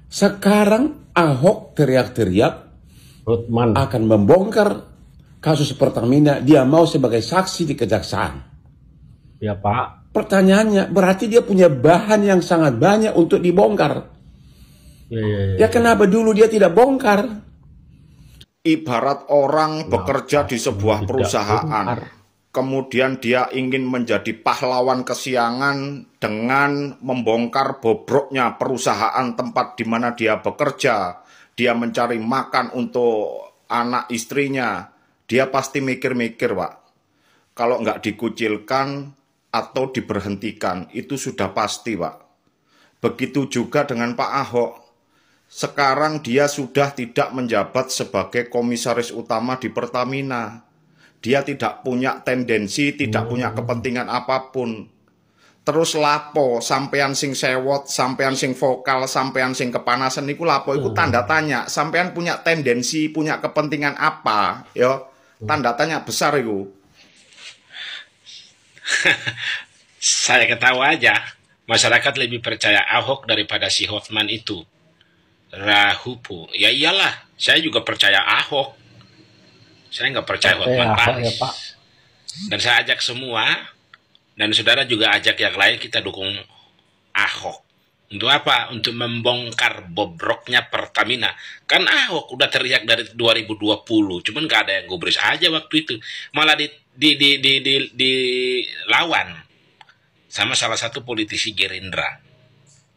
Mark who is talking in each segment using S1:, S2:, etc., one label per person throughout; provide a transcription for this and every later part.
S1: Sekarang Ahok teriak-teriak
S2: Hotman.
S1: akan membongkar kasus Pertamina. Dia mau sebagai saksi di kejaksaan.
S2: Ya Pak.
S1: Pertanyaannya, berarti dia punya bahan yang sangat banyak untuk dibongkar. Ya kenapa dulu dia tidak bongkar?
S3: Ibarat orang bekerja di sebuah perusahaan, kemudian dia ingin menjadi pahlawan kesiangan dengan membongkar bobroknya perusahaan tempat di mana dia bekerja. Dia mencari makan untuk anak istrinya. Dia pasti mikir-mikir, Pak. Kalau nggak dikucilkan atau diberhentikan, itu sudah pasti, Pak. Begitu juga dengan Pak Ahok. Sekarang dia sudah tidak menjabat sebagai komisaris utama di Pertamina. Dia tidak punya tendensi, tidak punya kepentingan apapun. Terus lapo, sampean sing sewot, sampean sing vokal, sampean sing kepanasan, niku lapo, itu tanda tanya. Sampean punya tendensi, punya kepentingan apa? Yo, tanda tanya besar itu.
S4: Saya ketawa aja. Masyarakat lebih percaya Ahok daripada si Hotman itu. Rahupu. Ya iyalah, saya juga percaya Ahok. Saya nggak percaya Hotman Paris.
S2: Ya,
S4: dan saya ajak semua, dan saudara juga ajak yang lain, kita dukung Ahok. Untuk apa? Untuk membongkar bobroknya Pertamina. Kan Ahok udah teriak dari 2020, cuman nggak ada yang gubris aja waktu itu. Malah dilawan sama salah satu politisi Gerindra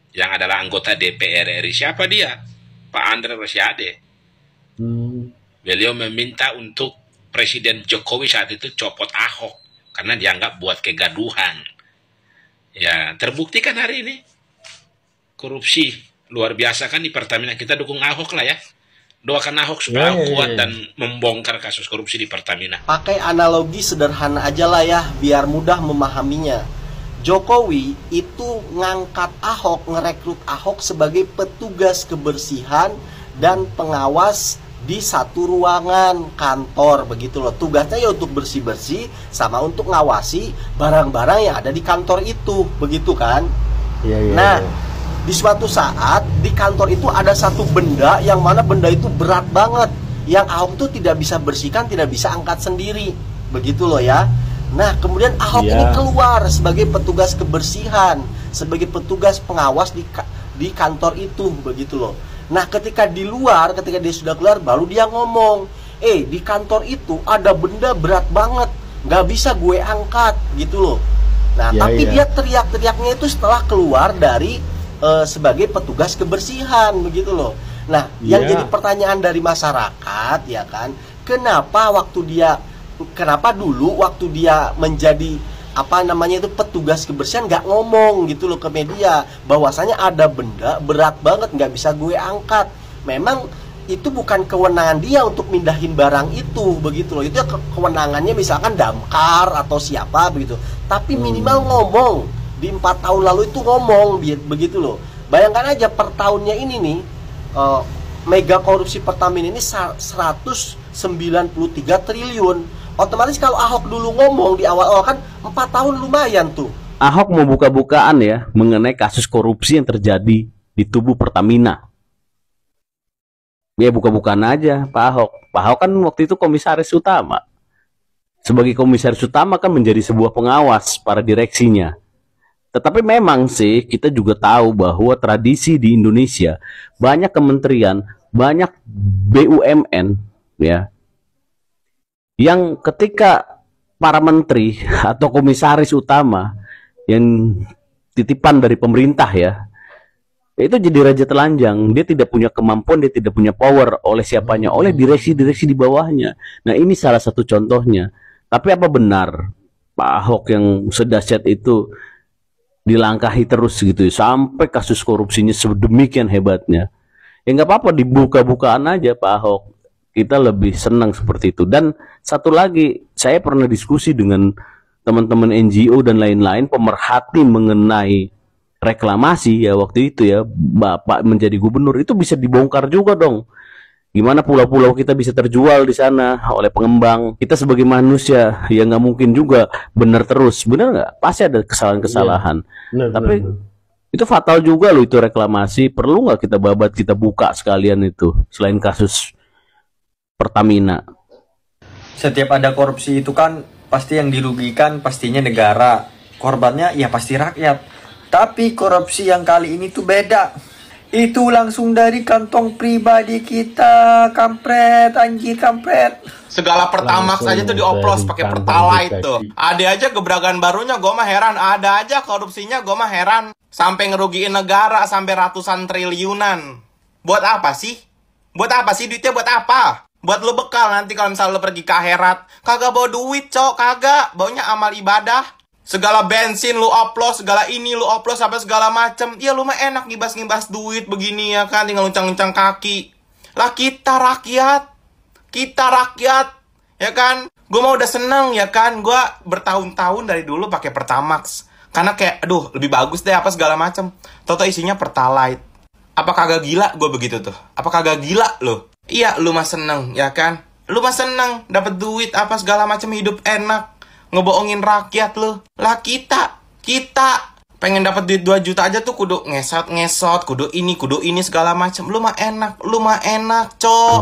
S4: yang adalah anggota DPR RI. Siapa dia? Pak Andre Rosiade. Beliau meminta untuk Presiden Jokowi saat itu copot Ahok karena dianggap buat kegaduhan. Ya, terbukti kan hari ini. Korupsi luar biasa kan di Pertamina. Kita dukung Ahok lah ya. Doakan Ahok supaya kuat dan membongkar kasus korupsi di Pertamina.
S5: Pakai analogi sederhana aja lah ya, biar mudah memahaminya. Jokowi itu ngangkat Ahok, ngerekrut Ahok sebagai petugas kebersihan dan pengawas di satu ruangan kantor, begitu loh. Tugasnya ya untuk bersih-bersih sama untuk ngawasi barang-barang yang ada di kantor itu, begitu kan? Nah, di suatu saat di kantor itu ada satu benda yang mana benda itu berat banget, yang Ahok tuh tidak bisa bersihkan, tidak bisa angkat sendiri, begitu loh ya. Nah, kemudian Ahok ini keluar sebagai petugas kebersihan, sebagai petugas pengawas di kantor itu, begitu loh. Nah, ketika di luar, ketika dia sudah keluar, baru dia ngomong, di kantor itu ada benda berat banget, nggak bisa gue angkat, gitu loh. Nah, tapi dia teriak-teriaknya itu setelah keluar dari sebagai petugas kebersihan, begitu loh. Nah, yang jadi pertanyaan dari masyarakat, ya kan, kenapa dulu waktu dia menjadi petugas kebersihan nggak ngomong gitu loh ke media bahwasanya ada benda berat banget nggak bisa gue angkat. Memang itu bukan kewenangan dia untuk mindahin barang itu, begitu loh. Itu kewenangannya misalkan damkar atau siapa begitu. Tapi minimal ngomong. Di 4 tahun lalu itu ngomong, begitu loh. Bayangkan aja per tahunnya ini nih, mega korupsi Pertamina ini 193 triliun. Otomatis kalau Ahok dulu ngomong di awal-awal kan 4 tahun lumayan tuh.
S6: Ahok mau buka-bukaan ya mengenai kasus korupsi yang terjadi di tubuh Pertamina. Ya buka-bukaan aja Pak Ahok. Pak Ahok kan waktu itu komisaris utama. Sebagai komisaris utama kan menjadi sebuah pengawas para direksinya. Tetapi memang sih kita juga tahu bahwa tradisi di Indonesia banyak kementerian, banyak BUMN ya, yang ketika para menteri atau komisaris utama yang titipan dari pemerintah ya, itu jadi raja telanjang. Dia tidak punya kemampuan, dia tidak punya power. Oleh siapanya? Oleh direksi-direksi di bawahnya. Nah ini salah satu contohnya. Tapi apa benar Pak Ahok yang sedahsyat itu dilangkahi terus gitu sampai kasus korupsinya sedemikian hebatnya? Ya nggak apa-apa, dibuka-bukaan aja Pak Ahok. Kita lebih senang seperti itu. Dan satu lagi, saya pernah diskusi dengan teman-teman NGO dan lain-lain pemerhati mengenai reklamasi ya waktu itu ya, Bapak menjadi gubernur itu bisa dibongkar juga dong. Gimana pulau-pulau kita bisa terjual di sana oleh pengembang? Kita sebagai manusia ya nggak mungkin juga benar terus, benar nggak? Pasti ada kesalahan-kesalahan. Tapi Itu fatal juga loh itu reklamasi. Perlu nggak kita babat, kita buka sekalian itu selain kasus Pertamina?
S7: Setiap ada korupsi itu kan pasti yang dirugikan pastinya negara, korbannya ya pasti rakyat. Tapi korupsi yang kali ini tuh beda. Itu langsung dari kantong pribadi kita, kampret, anjir kampret.
S8: Segala Pertamax aja tuh dioplos pakai Pertalite tuh. Ada aja gebrakan barunya, gue mah heran. Ada aja korupsinya, gue mah heran. Sampai ngerugiin negara sampai ratusan triliunan. Buat apa sih? Buat apa sih duitnya? Buat apa? Buat lo bekal nanti kalau misalnya lo pergi ke akhirat. Kagak bawa duit, cok, kagak. Baunya amal ibadah. Segala bensin lu oplos, segala ini lu oplos, sampai segala macem. Ya lu mah enak ngibas-ngibas duit begini ya kan, tinggal luncang-luncang kaki. Lah kita rakyat, ya kan. Gue mau udah seneng ya kan, gue bertahun-tahun dari dulu pakai Pertamax. Karena kayak, aduh lebih bagus deh apa segala macem. Toto isinya Pertalite. Apa kagak gila gue begitu tuh? Apa kagak gila lo? Iya lu mah seneng ya kan. Lu mah seneng, dapet duit apa segala macem, hidup enak. Ngebohongin rakyat lu. Lah kita pengen dapat duit 2 juta aja tuh kudu ngesot, kudu ini segala macem. Lu mah enak, cok.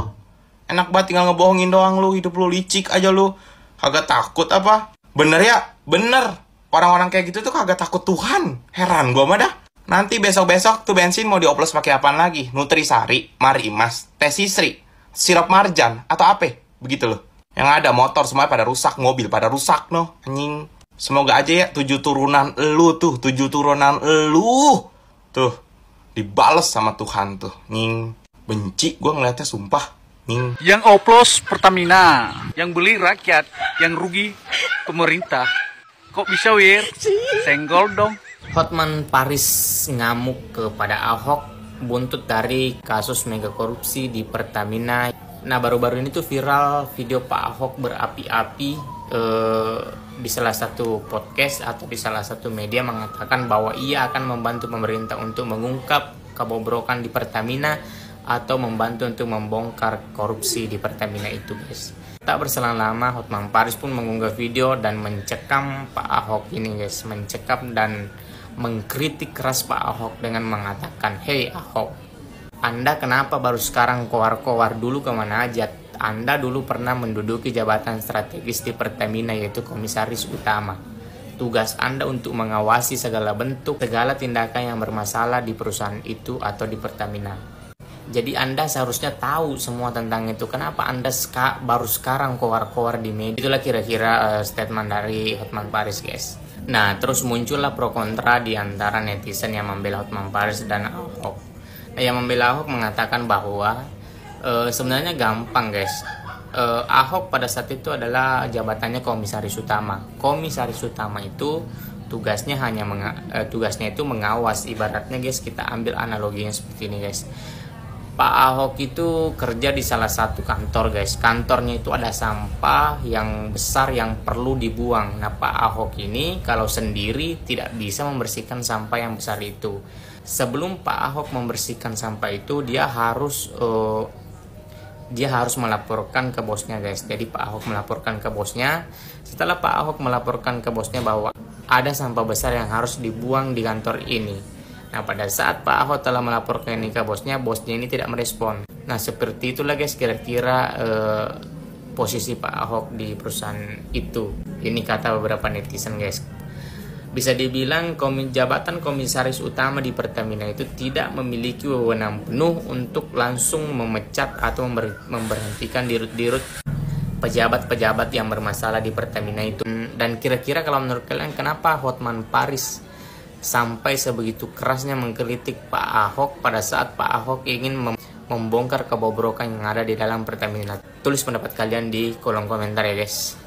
S8: Enak banget tinggal ngebohongin doang lu, hidup lu licik aja lu. Kagak takut apa? Bener ya? Bener. Orang-orang kayak gitu tuh kagak takut Tuhan. Heran gua mah dah. Nanti besok-besok tuh bensin mau dioplos pakai apaan lagi? Nutrisari, Marimas, Tesisri, sirup marjan atau apa? Begitu loh. Yang ada motor semuanya pada rusak, mobil pada rusak no, anjing. Semoga aja ya 7 turunan elu tuh dibales sama Tuhan tuh, nying. Benci gue ngeliatnya sumpah, nying.
S9: Yang oplos Pertamina, yang beli rakyat, yang rugi pemerintah. Kok bisa Wir? Senggol dong.
S10: Hotman Paris ngamuk kepada Ahok buntut dari kasus mega korupsi di Pertamina. Nah baru-baru ini tuh viral video Pak Ahok berapi-api di salah satu podcast atau di salah satu media mengatakan bahwa ia akan membantu pemerintah untuk mengungkap kebobrokan di Pertamina atau membantu untuk membongkar korupsi di Pertamina itu guys. Tak berselang lama Hotman Paris pun mengunggah video dan mencekam Pak Ahok ini guys. Mencekam dan mengkritik keras Pak Ahok dengan mengatakan, "Hei Ahok, Anda kenapa baru sekarang kowar-kowar, dulu kemana aja? Anda dulu pernah menduduki jabatan strategis di Pertamina yaitu komisaris utama. Tugas Anda untuk mengawasi segala tindakan yang bermasalah di perusahaan itu atau di Pertamina. Jadi Anda seharusnya tahu semua tentang itu. Kenapa Anda baru sekarang kowar-kowar di media?" Itulah kira-kira statement dari Hotman Paris guys. Nah terus muncullah pro kontra di antara netizen yang membela Hotman Paris dan Ahok. Yang membela Ahok mengatakan bahwa sebenarnya gampang guys. Ahok pada saat itu adalah jabatannya komisaris utama. Komisaris utama itu tugasnya itu mengawas. Ibaratnya guys, kita ambil analoginya seperti ini guys. Pak Ahok itu kerja di salah satu kantor guys. Kantornya itu ada sampah yang besar yang perlu dibuang. Nah Pak Ahok ini kalau sendiri tidak bisa membersihkan sampah yang besar itu. Sebelum Pak Ahok membersihkan sampah itu dia harus melaporkan ke bosnya guys. Jadi Pak Ahok melaporkan ke bosnya. Setelah Pak Ahok melaporkan ke bosnya bahwa ada sampah besar yang harus dibuang di kantor ini. Nah pada saat Pak Ahok telah melaporkan ini ke bosnya ini tidak merespon. Nah seperti itulah guys kira-kira posisi Pak Ahok di perusahaan itu. Ini kata beberapa netizen guys. Bisa dibilang jabatan komisaris utama di Pertamina itu tidak memiliki wewenang penuh untuk langsung memecat atau memberhentikan dirut-dirut pejabat-pejabat yang bermasalah di Pertamina itu. Dan kira-kira kalau menurut kalian kenapa Hotman Paris sampai sebegitu kerasnya mengkritik Pak Ahok pada saat Pak Ahok ingin membongkar kebobrokan yang ada di dalam Pertamina? Tulis pendapat kalian di kolom komentar ya guys.